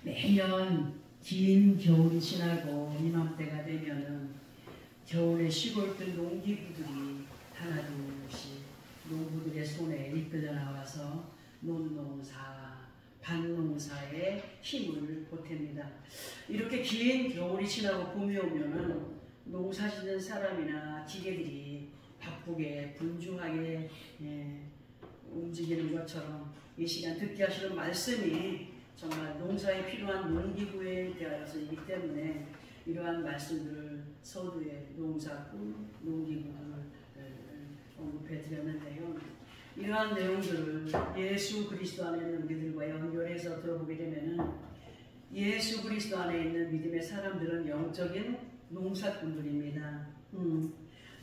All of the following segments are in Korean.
매년 긴 겨울이 지나고 이맘때가 되면은 겨울에 시골들 농기구들이 하나둘씩 농부들의 손에 이끌려 나와서 논농사, 밭농사에 힘을 보탭니다. 이렇게 긴 겨울이 지나고 봄이 오면은 농사 짓는 사람이나 기계들이 바쁘게 분주하게 움직이는 것처럼 이 시간 듣게 하시는 말씀이 정말 농사에 필요한 농기구에 대하여서이기 때문에 이러한 말씀들을 서두에 농사꾼, 농기구를 언급해 드렸는데요. 이러한 내용들을 예수 그리스도 안에 있는 우리들과 연결해서 들어보게 되면은 예수 그리스도 안에 있는 믿음의 사람들은 영적인 농사꾼들입니다.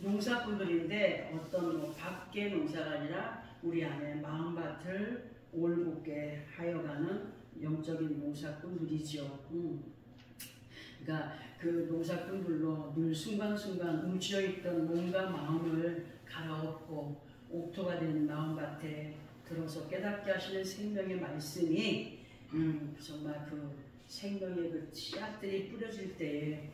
농사꾼들인데 어떤 밖의 농사가 아니라 우리 안에 마음밭을 올곧게 하여가는 영적인 농사꾼들이죠. 그러니까 그 농사꾼들로 늘 순간순간 움츠려있던 몸과 마음을 갈아엎고 옥토가 된 마음밭에 들어서 깨닫게 하시는 생명의 말씀이 정말 그 생명의 그 씨앗들이 뿌려질 때에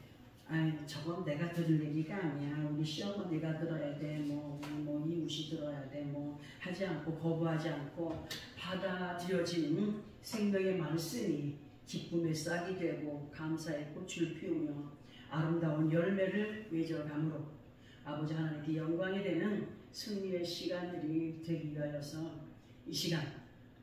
저건 내가 들을 얘기가 아니야. 우리 시어머니가 들어야 돼. 뭐 이웃이 들어야 돼. 뭐 하지 않고 거부하지 않고 받아들여진 생명의 말씀이 기쁨의 싹이 되고 감사의 꽃을 피우며 아름다운 열매를 맺어감으로 아버지 하나님께 영광이 되는 승리의 시간들이 되기 위하여서 이 시간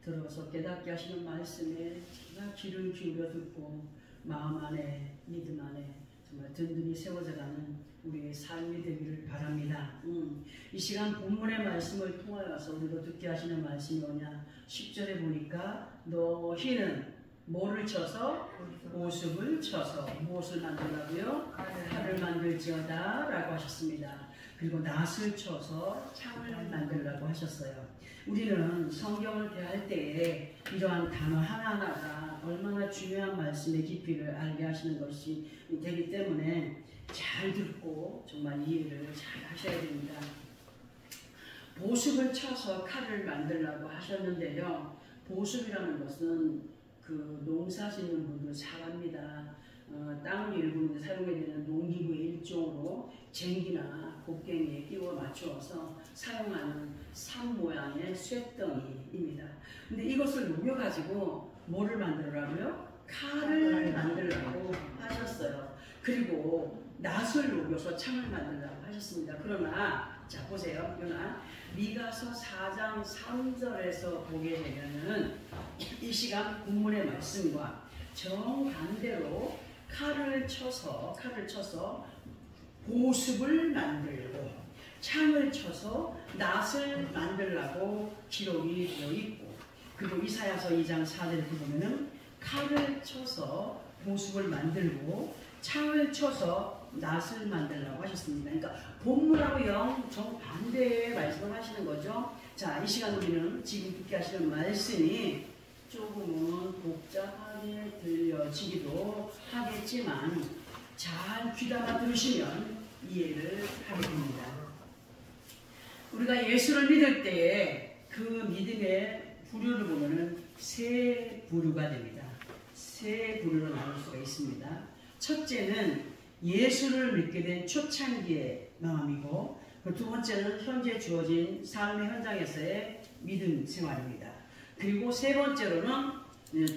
들어서 깨닫게 하시는 말씀에 제가 귀를 기울여 듣고 마음 안에 믿음 안에 정말 든든히 세워져가는 우리의 삶이 되기를 바랍니다. 이 시간 본문의 말씀을 통하여서 우리도 듣게 하시는 말씀이 뭐냐? 10절에 보니까 너희는 뭐를 쳐서? 보습을 쳐서. 무엇을 만들라고요? 칼을 만들지어다 라고 하셨습니다. 그리고 낫을 쳐서 창을 만들라고 하셨어요. 우리는 성경을 대할 때에 이러한 단어 하나하나가 얼마나 중요한 말씀의 깊이를 알게 하시는 것이 되기 때문에 잘 듣고 정말 이해를 잘 하셔야 됩니다. 보습을 쳐서 칼을 만들라고 하셨는데요. 보습이라는 것은 그 농사 짓는 분들 잘 압니다. 땅을 일구는데 사용해야 되는 농기구의 일종으로 쟁기나 곡괭이에 끼워 맞추어서 사용하는 산 모양의 쇳덩이입니다. 근데 이것을 녹여가지고 뭐를 만들라고요? 칼을 만들라고 하셨어요. 그리고 낫을 녹여서 창을 만들라고 하셨습니다. 그러나 자 보세요. 그러나 미가서 4장 3절에서 보게 되면은 이 시간 본문의 말씀과 정반대로 칼을 쳐서 보습을 만들고 창을 쳐서 낫을 만들라고 기록이 되어 있고, 그리고 이사야서 2장 4절에 보면은 칼을 쳐서 보습을 만들고 창을 쳐서 낫을 만들라고 하셨습니다. 그러니까 본문하고 정반대의 말씀을 하시는 거죠. 자, 이 시간 우리는 지금 듣게 하시는 말씀이 조금은 복잡하게 들려지기도 하겠지만 잘 귀담아 들으시면 이해를 하게 됩니다. 우리가 예수를 믿을 때에 그 믿음의 부류를 보면은 세 부류가 됩니다. 세 부류로 나눌 수가 있습니다. 첫째는 예수를 믿게 된 초창기의 마음이고, 두 번째는 현재 주어진 삶의 현장에서의 믿음 생활입니다. 그리고 세 번째로는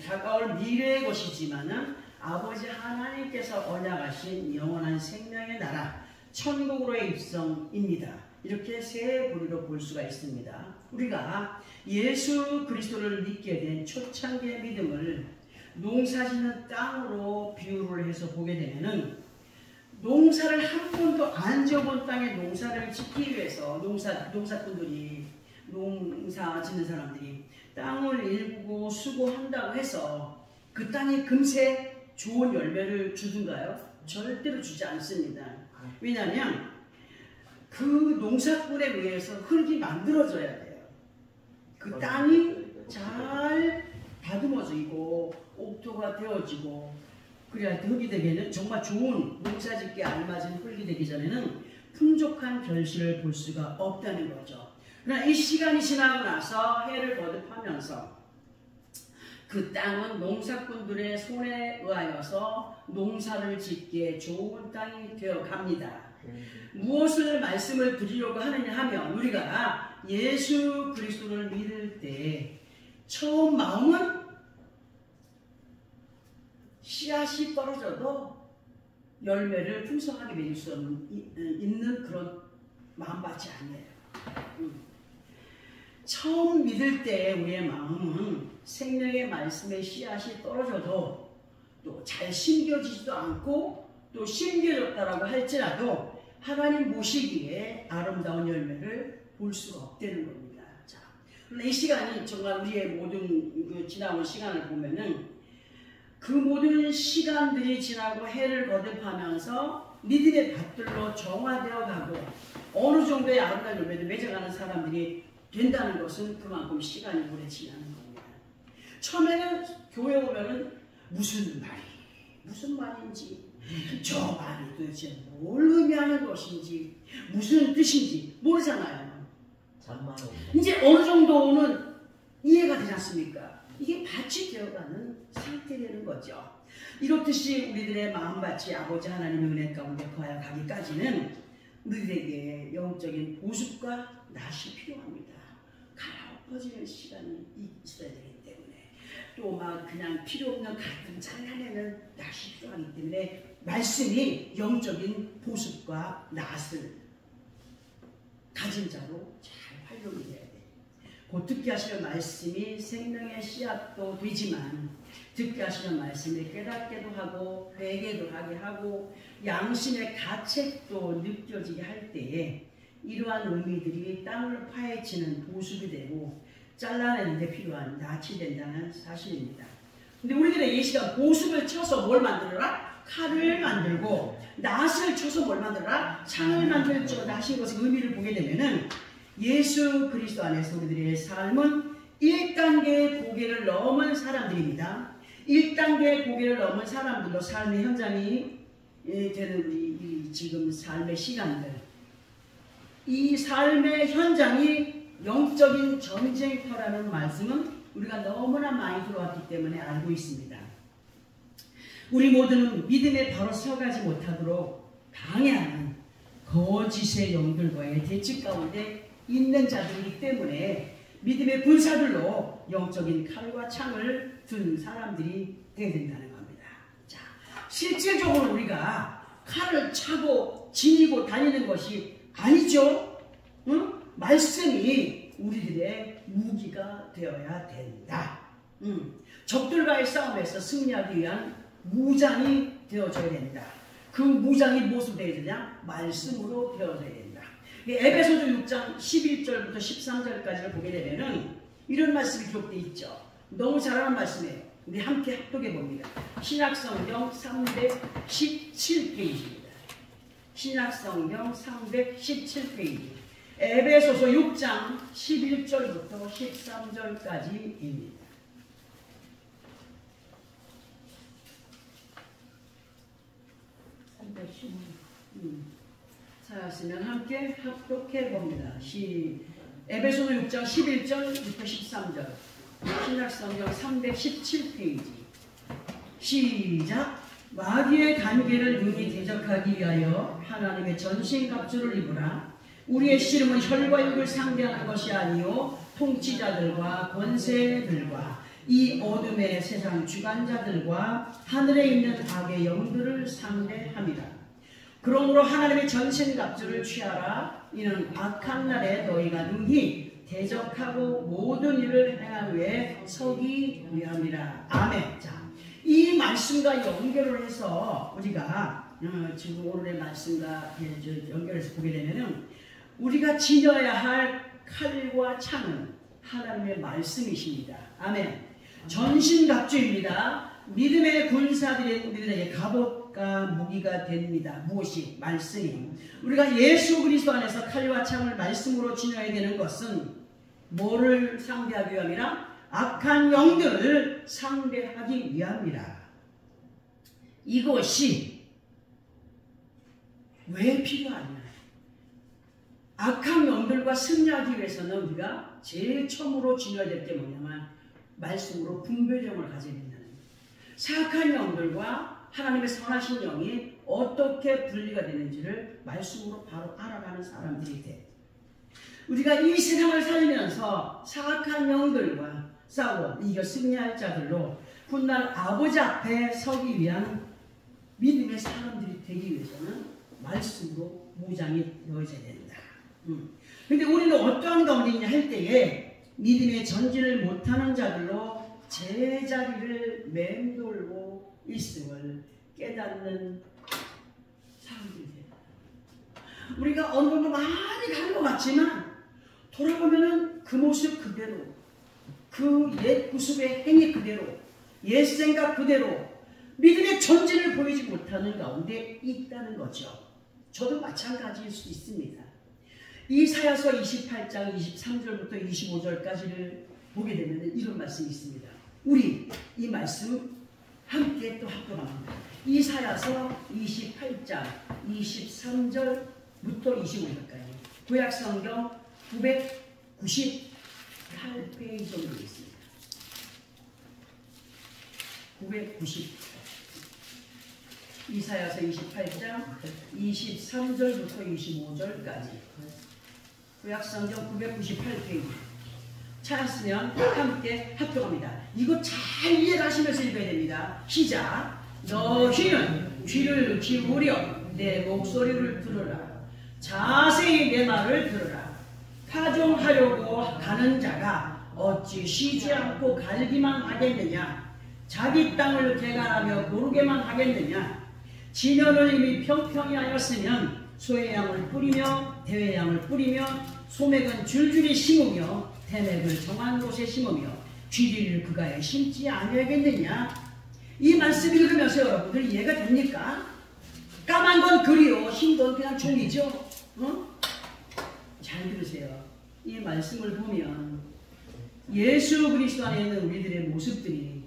다가올 미래의 것이지만은 아버지 하나님께서 언약하신 영원한 생명의 나라, 천국으로의 입성입니다. 이렇게 세 부류로 볼 수가 있습니다. 우리가 예수 그리스도를 믿게 된 초창기의 믿음을 농사짓는 땅으로 비유를 해서 보게 되면은 농사를 한 번도 안 지어본 땅에 농사를 짓기 위해서 농사꾼들이 농사 짓는 사람들이 땅을 일구고 수고한다고 해서 그 땅이 금세 좋은 열매를 주든가요? 절대로 주지 않습니다. 왜냐하면 그 농사꾼에 의해서 흙이 만들어져야 돼요. 그 땅이 잘 다듬어지고 옥토가 되어지고 그래야 흙이 되기에는 정말 좋은 농사짓기에 알맞은 흙이 되기 전에는 풍족한 결실을 볼 수가 없다는 거죠. 그러나 이 시간이 지나고 나서 해를 거듭하면서 그 땅은 농사꾼들의 손에 의하여서 농사를 짓기에 좋은 땅이 되어 갑니다. 무엇을 말씀을 드리려고 하느냐 하면 우리가 예수 그리스도를 믿을 때 처음 마음은 씨앗이 떨어져도 열매를 풍성하게 맺을 수 있는 그런 마음밭이 아니에요. 처음 믿을 때 우리의 마음은 생명의 말씀의 씨앗이 떨어져도 또 잘 심겨지지도 않고 또 심겨졌다라고 할지라도 하나님 보시기에 아름다운 열매를 볼 수가 없다는 겁니다. 자, 그런데 이 시간이 정말 우리의 모든 지나온 시간을 보면은 그 모든 시간들이 지나고 해를 거듭하면서 믿음의 밭들로 정화되어 가고 어느 정도의 아름다운 열매를 맺어가는 사람들이 된다는 것은 그만큼 시간이 오래 지나는 겁니다. 처음에는 교회 오면은 무슨 말인지 저 말이 도대체 뭘 의미하는 것인지 무슨 뜻인지 모르잖아요. 이제 어느 정도는 이해가 되지 않습니까? 이게 밭이 되어가는 상태라는 거죠. 이렇듯이 우리들의 마음밭이 아버지 하나님의 은혜 가운데 거하여 가기까지는 우리에게 영적인 보습과 낫이 필요합니다. 갈아엎어지는 시간이 있어야 되기 때문에 또 막 그냥 필요 없는 갈등 잘라내는 낫이 필요하기 때문에 말씀이 영적인 보습과 낫을 가진 자로 잘 활용이 돼야 돼요. 곧 듣게 하시는 말씀이 생명의 씨앗도 되지만 듣게 하시는 말씀이 깨닫게도 하고 회개도 하게 하고 양심의 가책도 느껴지게 할 때에 이러한 의미들이 땅을 파헤치는 보습이 되고 잘라내는 데 필요한 낫이 된다는 사실입니다. 근데 우리들의 이 시간 보습을 쳐서 뭘 만들어라? 칼을 만들고 낫을 쳐서 뭘 만들어라? 창을 만들 줄 하신 것의 의미를 보게 되면은 예수 그리스도 안에서 우리들의 삶은 1단계의 고개를 넘은 사람들입니다. 1단계의 고개를 넘은 사람들로 삶의 현장이 되는 우리 지금 삶의 시간들, 이 삶의 현장이 영적인 전쟁터라는 말씀은 우리가 너무나 많이 들어왔기 때문에 알고 있습니다. 우리 모두는 믿음에 바로 서가지 못하도록 방해하는 거짓의 영들과의 대치 가운데 있는 자들이기 때문에 믿음의 군사들로 영적인 칼과 창을 든 사람들이 되어야 된다는 겁니다. 자, 실질적으로 우리가 칼을 차고 지니고 다니는 것이 아니죠. 응? 말씀이 우리들의 무기가 되어야 된다. 적들과의 싸움에서 승리하기 위한 무장이 되어져야 된다. 그 무장이 무엇으로 되어야 되냐? 말씀으로 되어져야 된다. 에베소서 6장 11절부터 13절까지를 보게 되면은 이런 말씀이 기록되어 있죠. 너무 잘하는 말씀이에요. 우리 함께 합독해 봅니다. 신약성경 317페이지입니다. 신약성경 317페이지. 에베소서 6장 11절부터 13절까지입니다. 찾았으면 함께 합독해 봅니다. 에베소서 6장 11절부터 13절. 신약성경 317페이지. 시작. 마귀의 관계를 능히 대적하기 위하여 하나님의 전신갑주를 입으라. 우리의 씨름은 혈과 육을 상대하는 것이 아니요 통치자들과 권세들과 이 어둠의 세상 주관자들과 하늘에 있는 악의 영들을 상대함이라. 그러므로 하나님의 전신갑주를 취하라. 이는 악한 날에 너희가 능히 대적하고 모든 일을 행한 후에 서기 위함이라. 아멘. 자, 이 말씀과 연결을 해서 우리가 지금 오늘의 말씀과 연결해서 보게 되면은 우리가 지녀야 할 칼과 창은 하나님의 말씀이십니다. 아멘. 전신갑주입니다. 믿음의 군사들의 우리들에게 갑옷과 무기가 됩니다. 무엇이? 말씀이. 우리가 예수 그리스도 안에서 칼과 창을 말씀으로 지녀야 되는 것은 뭐를 상대하기 위함이라? 악한 영들을 상대하기 위함이라. 이것이 왜 필요하냐? 악한 영들과 승리하기 위해서는 우리가 제일 처음으로 지녀야 될 게 뭐냐면 말씀으로 분별력을 가지게 된다는 거예요. 사악한 영들과 하나님의 선하신 영이 어떻게 분리가 되는지를 말씀으로 바로 알아가는 사람들이 돼. 우리가 이 세상을 살면서 사악한 영들과 싸워 이겨 승리할 자들로 훗날 아버지 앞에 서기 위한 믿음의 사람들이 되기 위해서는 말씀으로 무장이 되어져야 된다. 근데 우리는 어떠한 가운데 있냐 할 때에 믿음의 전진을 못하는 자들로 제자리를 맴돌고 있음을 깨닫는 사람들이 됩니다. 우리가 어느 정도 많이 가는 것 같지만 돌아보면은 그 모습 그대로, 그 옛 구습의 행위 그대로, 옛 생각 그대로 믿음의 전진을 보이지 못하는 가운데 있다는 거죠. 저도 마찬가지일 수 있습니다. 이사야서 28장 23절부터 25절까지를 보게 되면 이런 말씀이 있습니다. 우리 이 말씀 함께 또 합독합니다. 이사야서 28장 23절부터 25절까지 구약성경 998페이지 정도 있습니다. 990 이사야서 28장 23절부터 25절까지 구약성경 998페이지 찾았으면 함께 합독합니다. 이거 잘 이해하시면서 읽어야 됩니다. 시작. 너희는 귀를 기울여 내 목소리를 들으라. 자세히 내 말을 들으라. 파종하려고 가는 자가 어찌 쉬지 않고 갈기만 하겠느냐. 자기 땅을 개간하며 고르게만 하겠느냐. 진열을 이미 평평히 하였으면 소해양을 뿌리며 대회양을 뿌리며 소맥은 줄줄이 심으며 대맥을 정한 곳에 심으며 쥐리를 그가에 심지 아니하겠느냐. 이 말씀 읽으면서 여러분들 이해가 됩니까? 까만 건 글이요, 흰 건 그냥 종이죠. 잘 들으세요. 이 말씀을 보면 예수 그리스도 안에 있는 우리들의 모습들이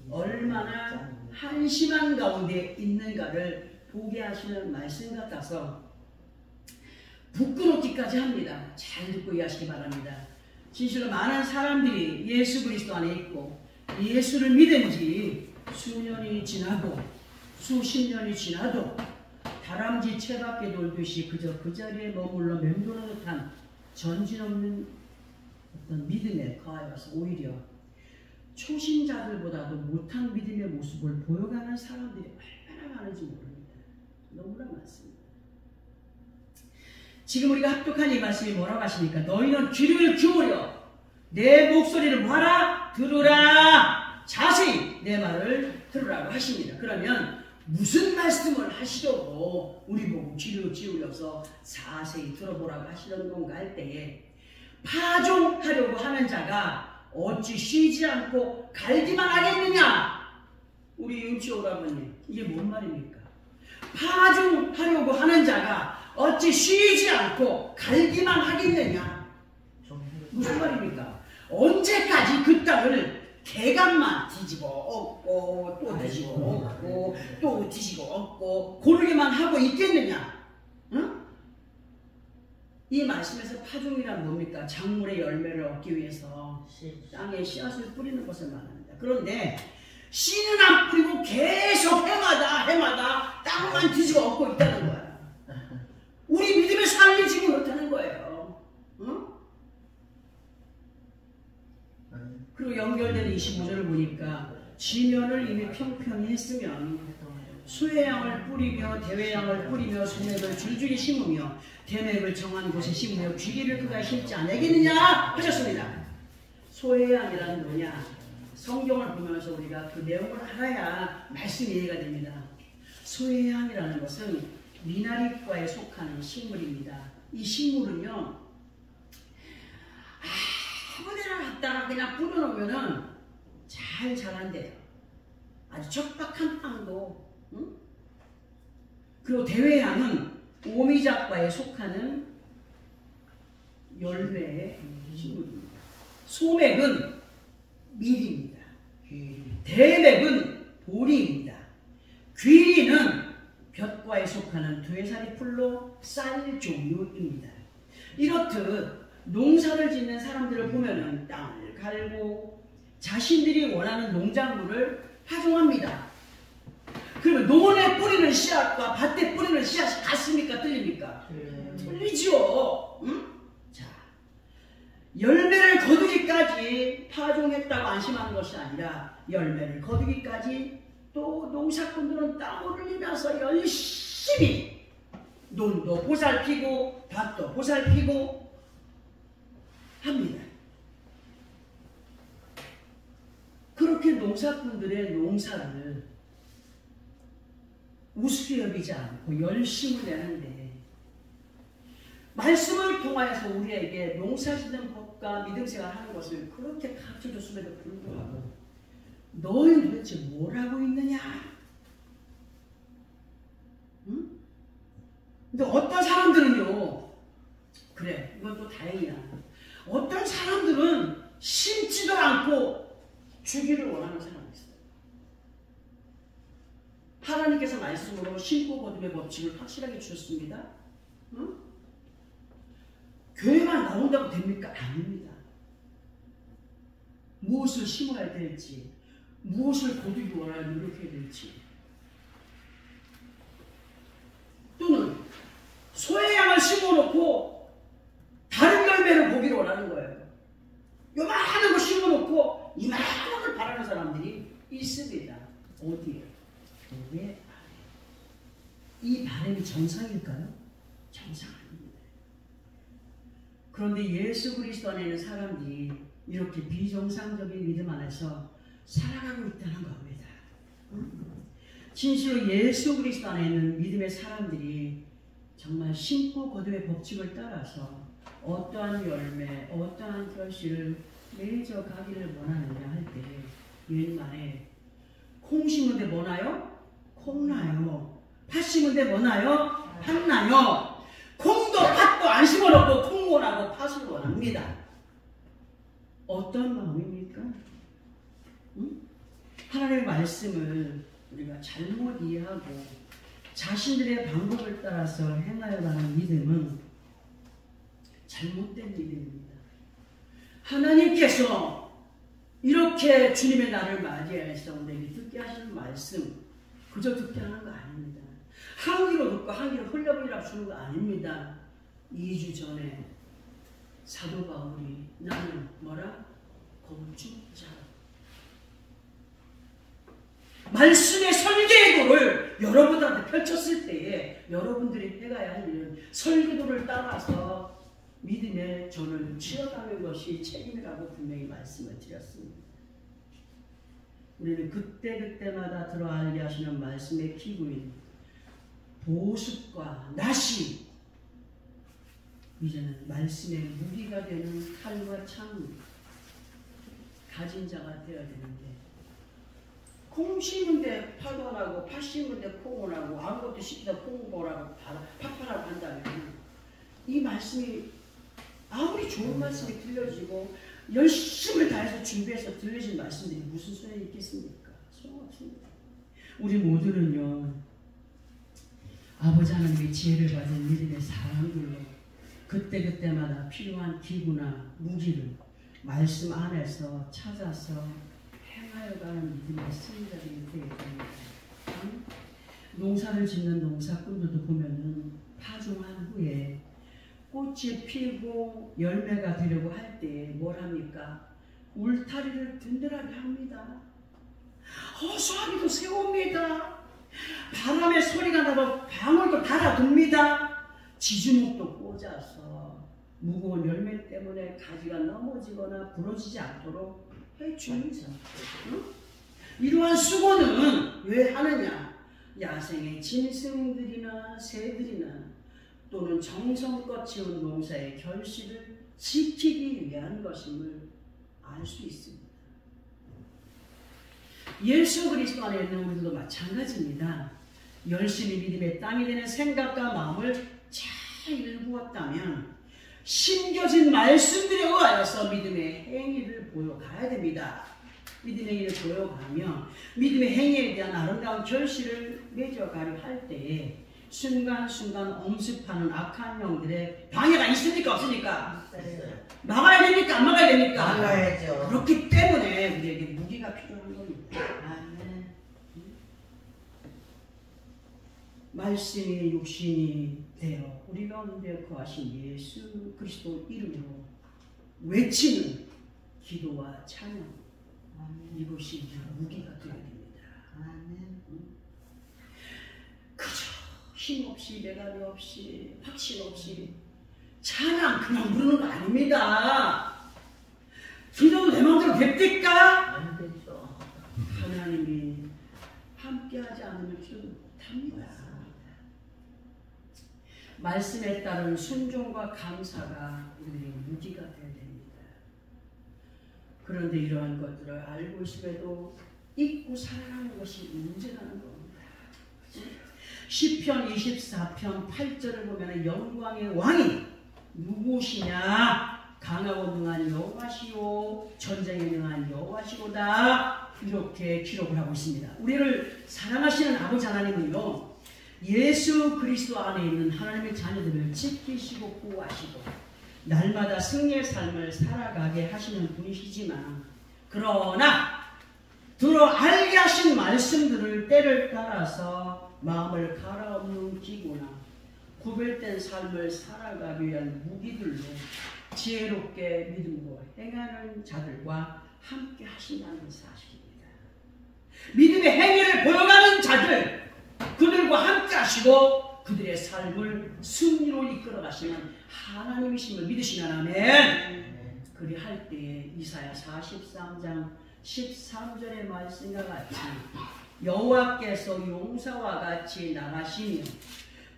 얼마나 한심한 가운데 있는가를 보게 하시는 말씀 같아서 부끄럽기까지 합니다. 잘 듣고 이해하시기 바랍니다. 진실로 많은 사람들이 예수 그리스도 안에 있고 예수를 믿은 지 수년이 지나고 수십 년이 지나도 다람쥐 채밖에 돌듯이 그저 그 자리에 머물러 맴도는 듯한 전진 없는 어떤 믿음에 거하여서 오히려 초신자들보다도 못한 믿음의 모습을 보여가는 사람들이 얼마나 많은지 모릅니다. 너무나 많습니다. 지금 우리가 합독한 이 말씀이 뭐라고 하십니까? 너희는 귀를 기울여 내 목소리를 뭐하라? 들으라. 자세히 내 말을 들으라고 하십니다. 그러면 무슨 말씀을 하시려고 우리 보고 귀를 기울여서 자세히 들어보라고 하시는 건가 할 때에 파종하려고 하는 자가 어찌 쉬지 않고 갈기만 하겠느냐? 우리 음치 오라버님, 이게 뭔 말입니까? 파종하려고 하는 자가 어찌 쉬지 않고 갈기만 하겠느냐? 무슨 말입니까? 언제까지 그 땅을 개간만 뒤집어 엎고 또 뒤집어 엎고 또 뒤집어 엎고 고르게만 하고 있겠느냐? 응? 이 말씀에서 파종이란 뭡니까? 작물의 열매를 얻기 위해서 땅에 씨앗을 뿌리는 것을 말합니다. 그런데 씨는 안 뿌리고 계속 해마다 땅만 뒤집어 엎고 있다는 거야. 우리 믿음의 삶을 지금 못하는 거예요. 응? 그리고 연결된 25절을 보니까 지면을 이미 평평히 했으면 수해양을 뿌리며 대회양을 뿌리며 소맥을 줄줄이 심으며 대맥을 정한 곳에 심으며 귀리를 그가 심지 않겠느냐 하셨습니다. 소해양이라는 뭐냐? 성경을 보면서 우리가 그 내용을 알아야 말씀이 이해가 됩니다. 소해양이라는 것은 미나리과에 속하는 식물입니다. 이 식물은요, 아무데나 갖다가 그냥 뿌려놓으면은 잘 자란대요. 아주 척박한 땅도. 응? 그리고 대회양은 오미작과에 속하는 열매의 식물입니다. 소맥은 밀입니다. 대맥은 보리입니다. 귀리는 볕과에 속하는 두해살이 풀로 쌀 종류입니다. 이렇듯 농사를 짓는 사람들을 보면은 땅을 갈고 자신들이 원하는 농작물을 파종합니다. 그러면 논에 뿌리는 씨앗과 밭에 뿌리는 씨앗이 같습니까? 틀립니까? 틀리죠. 응? 자, 열매를 거두기까지 파종했다고 안심하는 것이 아니라 열매를 거두기까지 또 농사꾼들은 땀을 흘리면서 열심히 논도 보살피고 밭도 보살피고 합니다. 그렇게 농사꾼들의 농사를 우습게 여기지 않고 열심을 내는데 말씀을 통하여서 우리에게 농사짓는 법과 믿음생활 하는 것을 그렇게 가르쳐줬음에도 불구하고 너희는 도대체 뭘 하고 있느냐? 응? 근데 어떤 사람들은요, 그래, 이건 또 다행이야. 어떤 사람들은 심지도 않고 주기를 원하는 사람이 있어요. 하나님께서 말씀으로 심고 거둠의 법칙을 확실하게 주셨습니다. 응? 교회만 나온다고 됩니까? 아닙니다. 무엇을 심어야 될지, 무엇을 거두기 원하여 노력해야 될지, 또는 소의 양을 심어놓고 다른 열매를 보기를 원하는 거예요. 요만한 거 심어놓고 이만한 걸 바라는 사람들이 있습니다. 어디에? 교회 안에. 이 바람이 정상일까요? 정상 아닙니다. 그런데 예수 그리스도 안에 있는 사람들이 이렇게 비정상적인 믿음 안에서 살아가고 있다는 겁니다. 진실로 예수 그리스도 안에 있는 믿음의 사람들이 정말 심고 거둠의 법칙을 따라서 어떠한 열매, 어떠한 결실을 맺어 가기를 원하느냐 할 때 옛말에 콩 심은데 뭐 나요? 콩 나요. 팥 심은데 뭐 나요? 팥 나요. 콩도 팥도 안 심어놓고 콩 원하고 팥을 원합니다. 어떤 마음입니까? 응? 하나님의 말씀을 우리가 잘못 이해하고 자신들의 방법을 따라서 행하여 가는 믿음은 잘못된 믿음입니다. 하나님께서 이렇게 주님의 날을 맞이해서 내게 듣게 하시는 말씀 그저 듣게 하는 거 아닙니다. 한 귀로 듣고 한 귀로 흘려보이라고 주는 거 아닙니다. 2주 전에 사도 바울이 나는 뭐라? 건축자. 말씀의 설계도를 여러분들한테 펼쳤을 때에 여러분들이 해가야 할 일은 설계도를 따라서 믿음의 전을 치러가는 것이 책임이라고 분명히 말씀을 드렸습니다. 우리는 그때그때마다 들어알게 하시는 말씀의 기구인 보습과 낫이 이제는 말씀의 무기가 되는 칼과 창 가진 자가 되어야 되는데 콩 심은데 파도 나고 팥 심은데 콩 나고 아무것도 심다 콩 보라고 팥파라고 한다면 이 말씀이 아무리 좋은 말씀이 들려지고 열심을 다해서 준비해서 들려진 말씀들이 무슨 소용이 있겠습니까? 소용없습니다. 우리 모두는요 아버지 하나님의 지혜를 받은 믿음의 사람들로 그때그때마다 필요한 기구나 무기를 말씀 안에서 찾아서 행하여가는 믿음의 승자들이 되어야 됩니다. 농사를 짓는 농사꾼들도 보면은 파종한 후에 꽃이 피고 열매가 되려고 할 때 뭘 합니까? 울타리를 든든하게 합니다. 허수아비도 세웁니다. 바람의 소리가 나도 방울도 달아둡니다. 지주목도 꽂아서 무거운 열매 때문에 가지가 넘어지거나 부러지지 않도록 해줍니다. 응? 이러한 수고는 왜 하느냐? 야생의 짐승들이나 새들이나 또는 정성껏 지은 농사의 결실을 지키기 위한 것임을 알 수 있습니다. 예수 그리스도 안에 있는 우리들도 마찬가지입니다. 열심히 믿음의 땅이 되는 생각과 마음을 잘 일구었다면 심겨진 말씀들에 의하여서 믿음의 행위를 보여가야 됩니다. 믿음의 행위를 보여가며 믿음의 행위에 대한 아름다운 결실을 맺어가려 할 때에 순간순간 엄습하는 악한 영들의 방해가 있습니까? 없습니까? 있어요. 막아야 됩니까? 안 막아야 됩니까? 막아야죠. 그렇기 때문에 우리에게 무기가 필요한 겁니다. 아멘. 말씀이 육신이 되어 우리 가운데 거하신 예수 그리스도 이름으로 외치는 기도와 찬양, 아멘. 이것이 무기가 되어야 됩니다. 아멘. 그저 힘없이 매감이 없이 확신 없이 찬양 그냥 부르는 거 아닙니다. 기도도 내 마음대로 됩니까? 안 되죠. 하나님이 함께하지 않으면 기도도 못합니다. 말씀에 따른 순종과 감사가 우리의 무기가 되어야 됩니다. 그런데 이러한 것들을 알고 있음에도 잊고 살아가는 것이 문제라는 겁니다. 시편 24편 8절을 보면 영광의 왕이 누구시냐? 강하고 능한 여호와시오 전쟁에 능한 여호와시로다. 이렇게 기록을 하고 있습니다. 우리를 사랑하시는 아버지 하나님은요, 예수 그리스도 안에 있는 하나님의 자녀들을 지키시고 보호하시고 날마다 승리의 삶을 살아가게 하시는 분이시지만, 그러나 들어 알게 하신 말씀들을 때를 따라서 마음을 갈아엎는 기구나 구별된 삶을 살아가기 위한 무기들로 지혜롭게 믿음으로 행하는 자들과 함께 하신다는 사실입니다. 믿음의 행위를 보여가는 자들, 그들과 함께 하시고 그들의 삶을 승리로 이끌어 가시는 하나님이심을 믿으시면 아멘. 그리할 때에 이사야 43장 13절의 말씀과 같이 여호와께서 용사와 같이 나가시며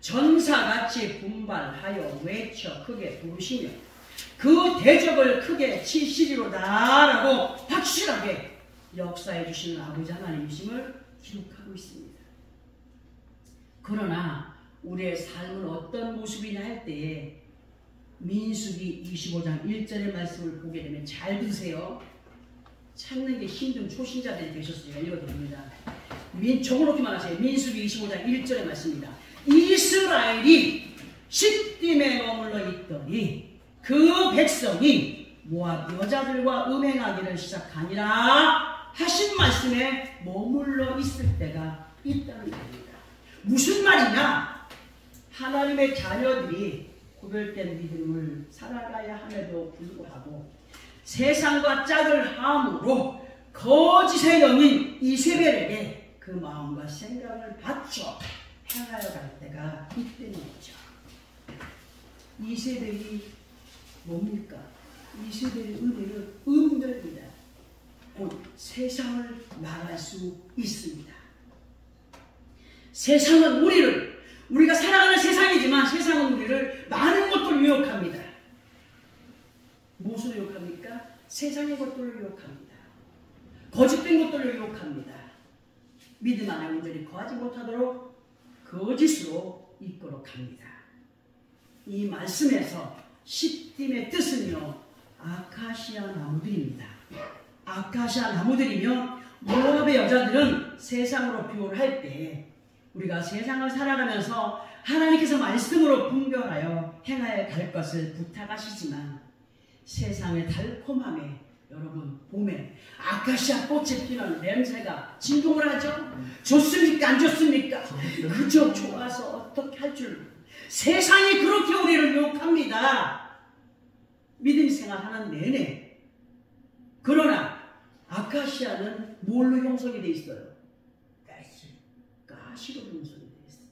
전사같이 분발하여 외쳐 크게 부르시며 그 대적을 크게 치시리로다라고 확실하게 역사해 주시는 아버지 하나님이심을 기록하고 있습니다. 그러나 우리의 삶은 어떤 모습이냐 할 때에 민수기 25장 1절의 말씀을 보게 되면 잘 들으세요. 찾는 게 힘든 초신자들이 계셨으니까 읽어드립니다. 적어놓기만 하세요. 민수기 25장 1절의 말씀입니다. 이스라엘이 십딤에 머물러 있더니 그 백성이 모압 여자들과 음행하기를 시작하니라 하신 말씀에 머물러 있을 때가 있다는 겁니다. 무슨 말이냐? 하나님의 자녀들이 구별된 믿음을 살아가야 함에도 불구하고 세상과 짝을 함으로 거짓의 영인 이세벨에게 그 마음과 생각을 바쳐 행하여 갈 때가 있다는거죠. 이세벨이 뭡니까? 이세벨의 의미는 음절입니다. 곧 세상을 말할 수 있습니다. 세상은 우리가 살아가는 세상이지만 세상은 우리를 많은 것들로 유혹합니다. 무엇으로 유혹합니까? 세상의 것들로 유혹합니다. 거짓된 것들로 유혹합니다. 믿음 안에 온전히 거하지 못하도록 거짓으로 이끌어 갑니다. 이 말씀에서 십딤의 뜻은요, 아카시아 나무들입니다. 아카시아 나무들이며 모압의 여자들은 세상으로 비유를 할 때 우리가 세상을 살아가면서 하나님께서 말씀으로 분별하여 행하여 갈 것을 부탁하시지만 세상의 달콤함에 여러분 봄에 아카시아 꽃이 피는 냄새가 진동을 하죠. 좋습니까? 안 좋습니까? 그저 좋아서 어떻게 할 줄. 세상이 그렇게 우리를 유혹합니다. 믿음 생활하는 내내. 그러나 아카시아는 뭘로 형성이 되어 있어요? 가시로 형성이 되어 있어요.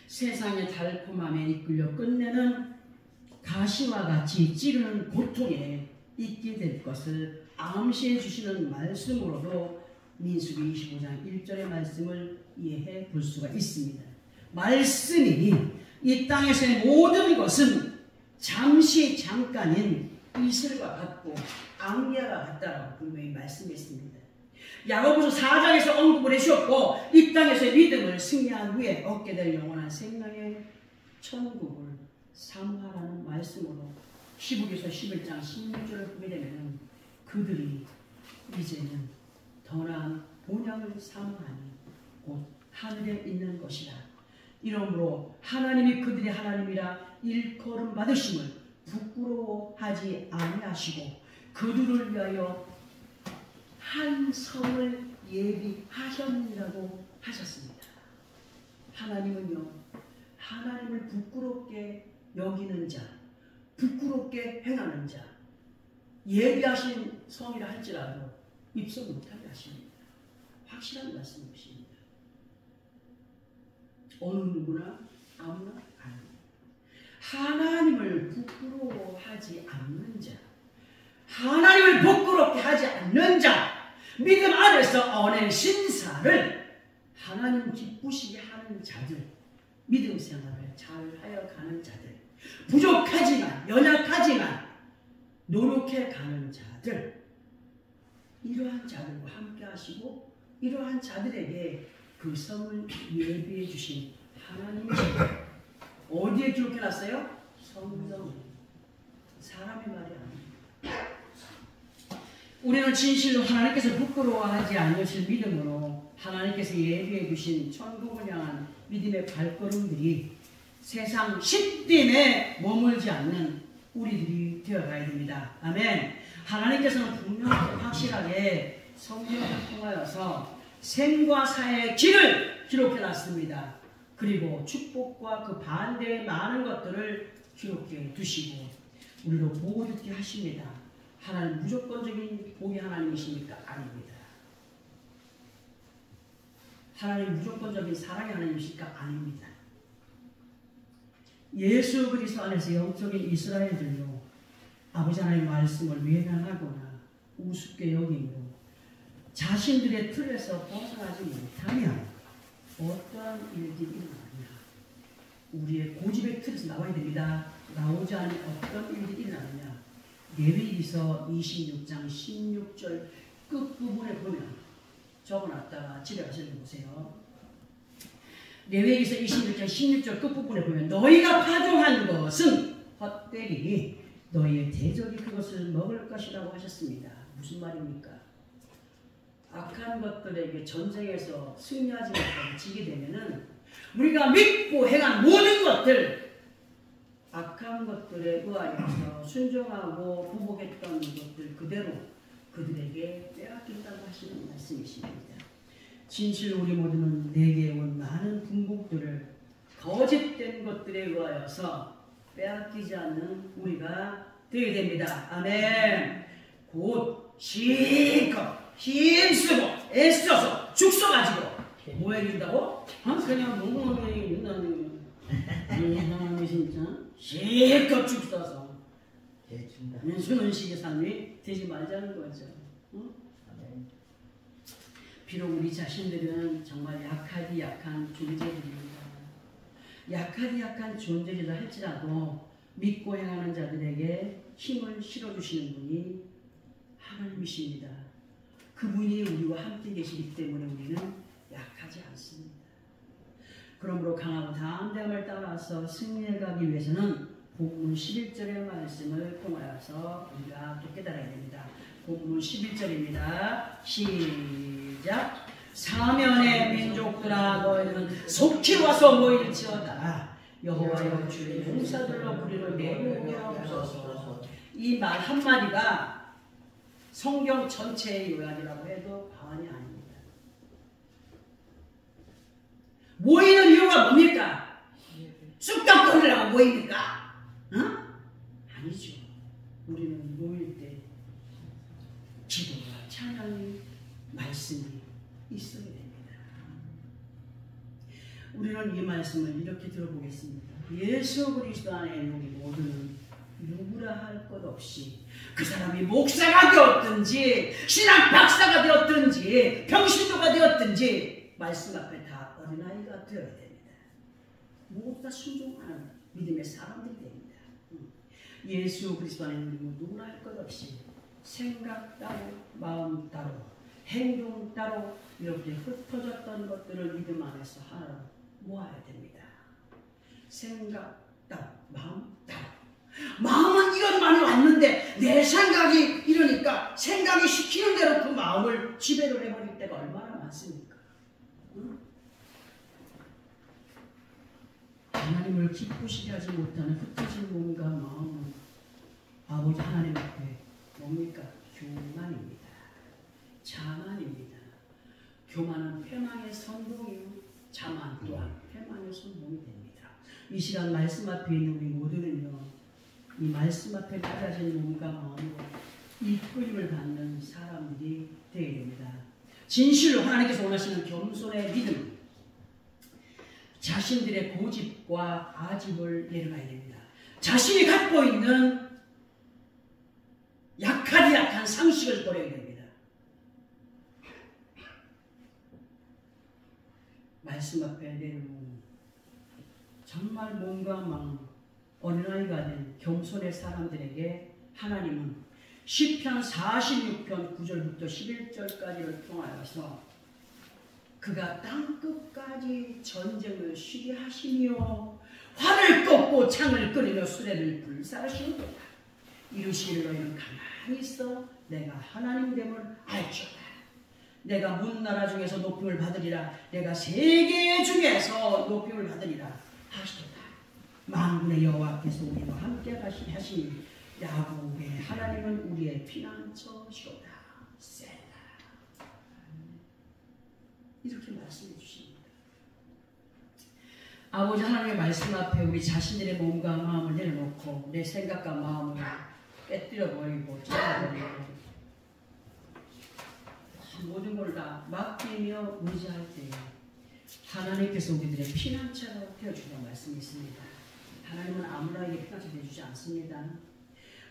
세상의 달콤함에 이끌려 끝내는 가시와 같이 찌르는 고통에 있게 될 것을 암시해 주시는 말씀으로도 민수기 25장 1절의 말씀을 이해해 볼 수가 있습니다. 말씀이 이 땅에서의 모든 것은 잠시 잠깐인 이슬과 같고 안개와 같다라고 분명히 말씀했습니다. 야고보서 4장에서 언급을 해주셨고 이 땅에서의 믿음을 승리한 후에 얻게 될 영원한 생명의 천국을 사모하라는 말씀으로 히브리서 11장 16절을 보게 되면 그들이 이제는 더 나은 본향을 사모하니 곧 하늘에 있는 것이라. 이러므로 하나님이 그들의 하나님이라 일컬음 받으심을 부끄러워하지 아니하시고 그들을 위하여 한 성을 예비하셨느라고 하셨습니다. 하나님은요, 하나님을 부끄럽게 여기는 자, 부끄럽게 행하는 자, 예비하신 성이라 할지라도 입성 못하게 하십니다. 확실한 말씀이십니다. 어느 누구나 아무나 아닙니다. 하나님을 부끄러워하지 않는 자, 하나님을 부끄럽게 하지 않는 자, 믿음 안에서 언행 신사를 하나님 기쁘시게 하는 자들, 믿음 생활을 잘하여 가는 자들, 부족하지만 연약하지만 노력해 가는 자들, 이러한 자들과 함께 하시고 이러한 자들에게 그 성을 예비해 주신 하나님이십니다. 어디에 기록해놨어요? 성경에. 사람의 말이 아닙니다. 우리는 진실로 하나님께서 부끄러워하지 않으실 믿음으로 하나님께서 예비해 주신 천국을 향한 믿음의 발걸음들이 세상 십림에 머물지 않는 우리들이 되어가야 됩니다. 아멘. 하나님께서는 분명하게 확실하게 성경을 통하여서 생과 사의 길을 기록해놨습니다. 그리고 축복과 그 반대의 많은 것들을 기록해 두시고 우리로 보고 듣게 하십니다. 하나님 무조건적인 복의 하나님이십니까? 아닙니다. 하나님 무조건적인 사랑의 하나님이십니까? 아닙니다. 예수 그리스도 안에서 영적인 이스라엘들로 아버지 하나님의 말씀을 외면하거나 우습게 여김으로 자신들의 틀에서 벗어나지 못하면 어떠한 일들이 일어나냐. 우리의 고집의 틀에서 나와야 됩니다. 나오지 않은 어떤 일들이 일어나느냐. 레위기서 26장 16절 끝부분에 보면 적어놨다가 집에 가서 읽어보세요. 레위기서 26장 16절 끝부분에 보면 너희가 파종한 것은 헛되리 너희의 대적이 그것을 먹을 것이라고 하셨습니다. 무슨 말입니까? 악한 것들에게 전쟁에서 승리하지 못하고 지게 되면은 우리가 믿고 행한 모든 것들, 악한 것들에 의하여서 순종하고 부복했던 것들 그대로 그들에게 빼앗긴다고 하시는 말씀이십니다. 진실로 우리 모두는 내게 온 많은 분복들을 거짓된 것들에 의하여서 빼앗기지 않는 우리가 되게 됩니다. 아멘. 곧 실컷 힘쓰고 애써서 죽서가지고 뭐 해준다고? 그냥 멍멍하게 윤다는 사람이 진짜 실컷 죽서서 순원식의 삶이 되지 말자는 거죠. 비록 우리 자신들은 정말 약하디 약한 존재들입니다. 약하디 약한 존재이라 할지라도 믿고 행하는 자들에게 힘을 실어주시는 분이 하나님이십니다. 그분이 우리와 함께 계시기 때문에 우리는 약하지 않습니다. 그러므로 강하고 담대함을 따라서 승리해 가기 위해서는 본문 11절의 말씀을 통하여서 우리가 또 깨달아야 됩니다. 본문 11절입니다. 시작. 사면의 민족들아 너희는 속히 와서 모일지어다. 여호와여 주의 용사들로 우리를 내려오게 하옵소서. 이 말 한마디가 성경 전체의 요약이라고 해도 과언이 아닙니다. 모이는 이유가 뭡니까? 쑥덕거리라고 모입니까? 응? 아니죠. 우리는 모일 때 기도와 찬양이 말씀이 있어야 됩니다. 우리는 이 말씀을 이렇게 들어보겠습니다. 예수 그리스도 안에 있는 우리 모두는 누구라 할 것 없이 그 사람이 목사가 되었든지 신학 박사가 되었든지 평신도가 되었든지 말씀 앞에 다 어린아이가 되어야 됩니다. 모두 다 순종하는 믿음의 사람들이 됩니다. 예수 그리스도 안에 있는 우리 누구라 할 것 없이 생각 따로 마음 따로 행동 따로 이렇게 흩어졌던 것들을 믿음 안에서 하나로 모아야 됩니다. 생각 따로 마음 따로. 마음은 이것만이 왔는데 내 생각이 이러니까 생각이 시키는 대로 그 마음을 지배를 해버릴 때가 얼마나 많습니까? 우리를 기쁘시게 하지 못하는 흩어진 몸과 마음은 아버지 하나님 앞에 뭡니까? 교만입니다. 자만입니다. 교만은 패망의 선봉이요, 자만 또한 패망의 선봉이 됩니다. 이 시간 말씀 앞에 있는 우리 모두는요, 이 말씀 앞에 낮아진 몸과 마음으로 이끌림을 받는 사람들이 되어야 됩니다. 진실로 하나님께서 원하시는 겸손의 믿음, 자신들의 고집과 아집을 내려가야 됩니다. 자신이 갖고 있는 약한 상식을 버려야 됩니다. 말씀 앞에 내려놓은 정말 몸과 마음, 어린아이가 된 겸손의 사람들에게 하나님은 시편 46편 9절부터 11절까지를 통하여서 그가 땅끝까지 전쟁을 쉬게 하시며 활을 꺾고 창을 끓이며 수레를 불사르시는도다. 이르시기를 너희는 가만히 있어 내가 하나님 됨을 알지어다. 내가 문나라 중에서 높임을 받으리라. 내가 세계 중에서 높임을 받으리라 하시도다. 만군의 여호와께서 우리와 함께 하시니 야곱의 하나님은 우리의 피난처시로다. 셀라. 이렇게 말씀해 주십니다. 아버지 하나님의 말씀 앞에 우리 자신들의 몸과 마음을 내려놓고 내 생각과 마음을 깨뜨려버리고 찢어버리고 모든 걸 다 맡기며 의지할 때 하나님께서 우리들의 피난처로 되어주라는 말씀이 있습니다. 하나님은 아무나에게 피난처 되어주지 않습니다.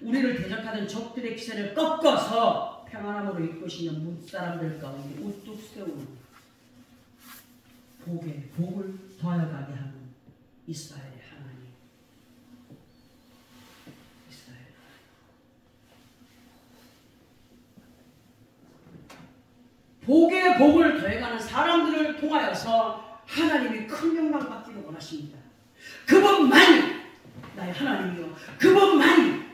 우리를 대적하던 적들의 기세를 꺾어서 평안함으로 이끄시는 무사람들 가운데 우뚝 세우는 복을 더하여가게 하는 이스라엘의 하나님. 이스라엘. 복의 복을 더해가는 사람들을 통하여서 하나님이 큰 영광 받기를 원하십니다. 그분만이 나의 하나님이요, 그분만이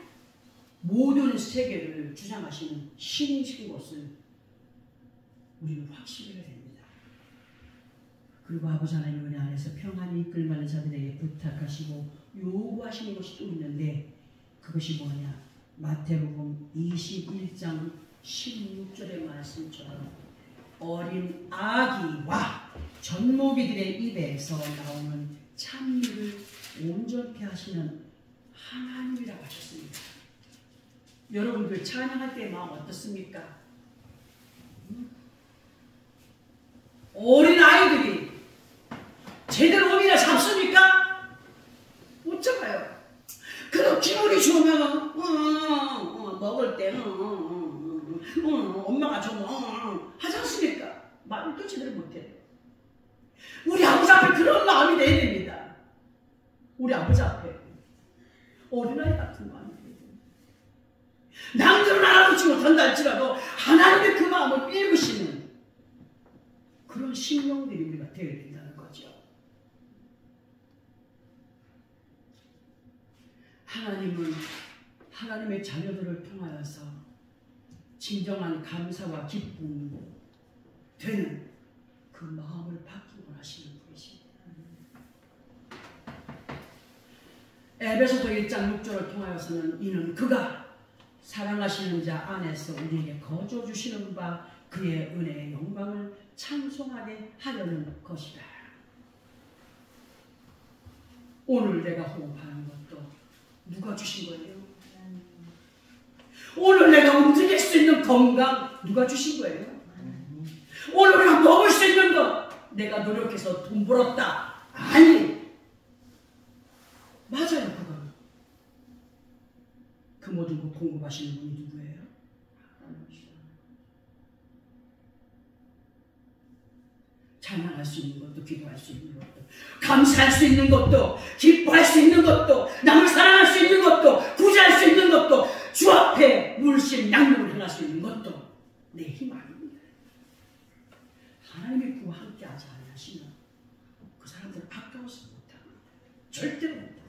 모든 세계를 주장하시는 신이신 것을 우리는 확신해야 됩니다. 그리고 아버지 하나님 은혜 안에서 평안히 이끌만한 자들에게 부탁하시고 요구하시는 것이 또 있는데 그것이 뭐냐? 마태복음 21장 16절의 말씀처럼 어린 아기와 젖먹이들의 입에서 나오는 찬미를 온전케 하시는 하나님이라고 하셨습니다. 여러분들 찬양할 때의 마음 어떻습니까? 어린 아이들이 제대로 어미를 잡습니까? 못 잡아요. 그래도 기분이 좋으면 먹을 때 엄마가 좀 하지 않습니까? 말도 제대로 못해요. 우리 아버지 앞에 그런 마음이 돼야 됩니다. 우리 아버지 앞에 어린아이 같은 마음이 돼야 됩니다. 남들은 알아보지 못한다 할지라도 하나님의 그 마음을 읽으시는 그런 신령들이 우리가 되어야 된다는 거죠. 하나님은 하나님의 자녀들을 통하여서 진정한 감사와 기쁨이 되는 그 마음을 받기 원하시는 분이십니다. 에베소서 1장 6절을 통하여서는 이는 그가 사랑하시는 자 안에서 우리에게 거저 주시는 바 그의 은혜의 영광을 찬송하게 하려는 것이다. 오늘 내가 호흡하는 것도 누가 주신 거예요? 오늘 내가 움직일 수 있는 건강 누가 주신 거예요? 오늘 내가 먹을 수 있는 것 내가 노력해서 돈 벌었다. 아니, 맞아요. 그건 그 모든 것 공급하시는 분이 누구예요? 찬양할 수 있는 것도, 기도할 수 있는 것도, 감사할 수 있는 것도, 기뻐할 수 있는 것도, 남을 사랑할 수 있는 것도, 구제할 수 있는 것도, 주 앞에 물씬 양육을 행할 수 있는 것도 내 힘 아닙니다. 하나님의 구와 함께 하지 않으시면 그 사람들은 아까워서 못합니다. 절대로 못합니다.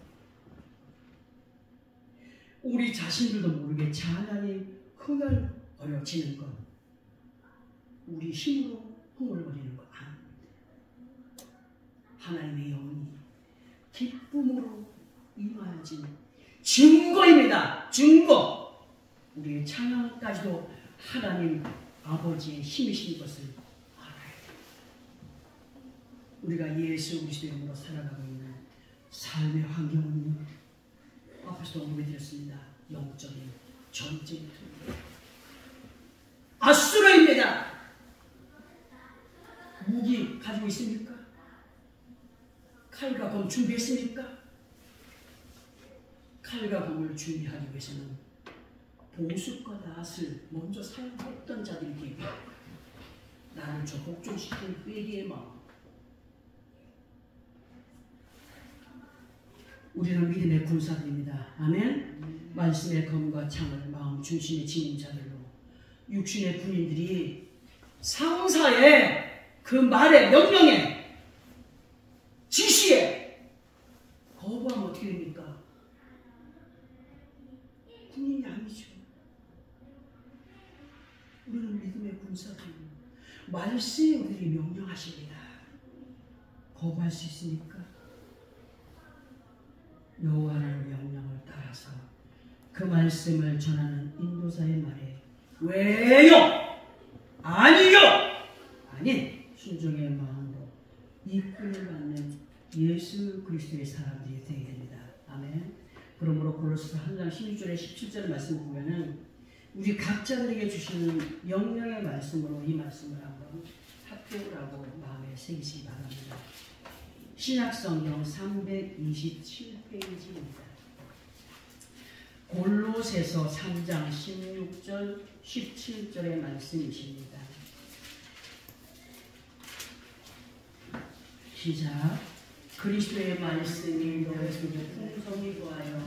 우리 자신들도 모르게 찬양이 흥얼거려지는 것, 우리 힘으로 흥얼거리는 것 아닙니다. 하나님의 영이 기쁨으로 임하여진 증거입니다. 증거. 우리의 찬양까지도 하나님 아버지의 힘이신 것을 알아야 돼요. 우리가 예수 그리스도의 이름으로 살아가고 있는 삶의 환경은 앞에서도 언급해드렸습니다. 영적인 전쟁터입니다. 아수라입니다. 무기 가지고 있습니까? 칼과 검 준비했습니까? 칼과 검을 준비하기 위해서는 보습과 낫을 먼저 사용했던 자들이기 때문에 나를 저 복종시킨 회개의 마음. 우리는 믿음의 군사들입니다. 아멘. 말씀의 검과 창을 마음 중심에 지닌 자들로 육신의 군인들이 상사의 그 말에 명령에 지시에 거부하면 어떻게 됩니까? 군인이 아니죠. 우리는 믿음의 군사들입니다. 말씀에 우리들이 명령하십니다. 거부할 수 있습니까? 여호와의 명령을 따라서 그 말씀을 전하는 인도자의 말에 왜요? 아니요? 아닌 순종의 마음으로 이끌을 받는 예수 그리스도의 사람들이 되게 됩니다. 아멘. 그러므로 골로새서 1장 16절에 17절의 말씀을 보면은 우리 각자들에게 주시는 명령의 말씀으로 이 말씀을 한번 합독하고 마음에 새기시기 바랍니다. 신약성경 327페이지입니다. 골로새서 3장 16절 17절의 말씀이십니다. 시작. 그리스도의 말씀이 너희 속에 풍성히 구하여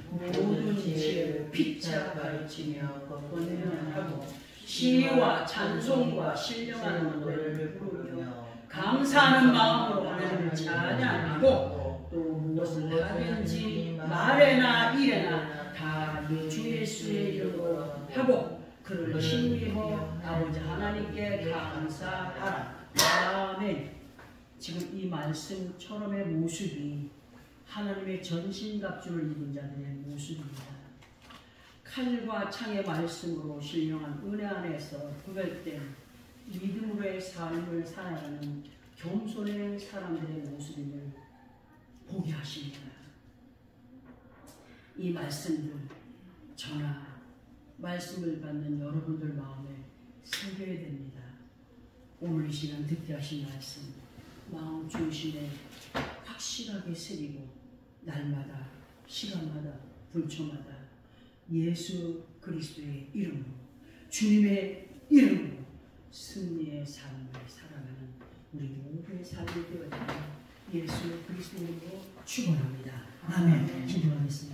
모든 지혜를 피차 가르치며 권면하고 시와 찬송과 신령한 노래를 부르며 감사하는 마음으로 하나님을 찬양하고 또 무엇을 하든지 말에나 일에나 다 주 예수의 이름으로 하고 그를 힘입어 아버지 하나님께 감사하라. 아멘. 지금 이 말씀처럼의 모습이 하나님의 전신갑주를 입은 자들의 모습입니다. 칼과 창의 말씀으로 신령한 은혜 안에서 구별된 믿음으로의 삶을 살아가는 겸손의 사람들의 모습임을 보게 하십니다. 이 말씀들 전하 말씀을 받는 여러분들 마음에 새겨야 됩니다. 오늘 이 시간 듣게 하신 말씀 마음 중심에 확실하게 새기고 날마다 시간마다 분초마다 예수 그리스도의 이름으로 주님의 이름으로 승리의 삶을 살아가는 우리 모두의 삶이 되어지는 예수 그리스도의 이름으로 축원합니다. 아멘. 기도하겠습니다.